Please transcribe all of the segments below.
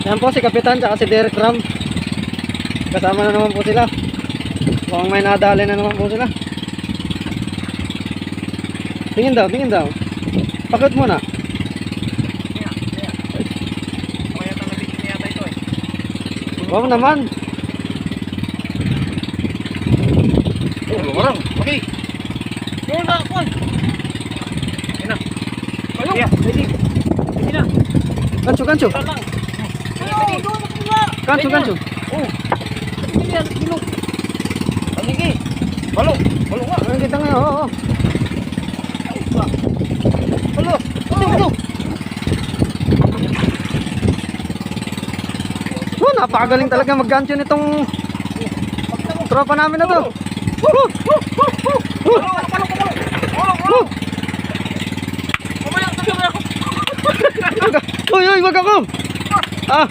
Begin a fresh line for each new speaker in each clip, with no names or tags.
Yan po si Kapitan tsaka si Derek Ram. Kasama na naman po sila. Mukhang may nadali na naman po sila. Tingin daw, tingin daw. Pakot muna. Wow naman.
Orang, okay. Yun na ako. Yan na. Ayun. Ready. Ready na.
Kancho, kancho. Kancho, kancho.
Oh. Yan, kilo. Sige. Balo. Balo nga.
Ayun kita nga, oo.
Balo. Balo.
Oh, napakagaling talaga mag-gancho nitong tropa namin na to. Uy, uy, wag ako. Ah.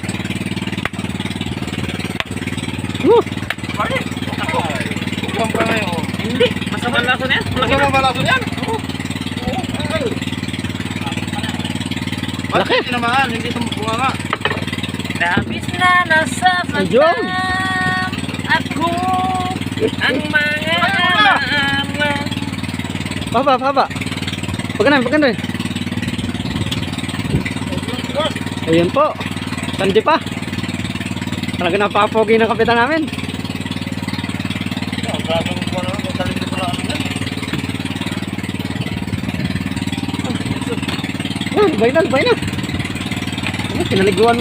Hindi. Masama ang laso niyan. Masama ang laso niyan.
Laki.
Hindi naman. Hindi ito bunga nga.
Labis na nasa
Ayun.
ako ang mga alaman.
Papa, papa. Pagkanan, pagkanan. Ayun po. Sandi pa. Talaga napapogi ng kapitan namin. Bay na, bay na. Pinaliguan mo.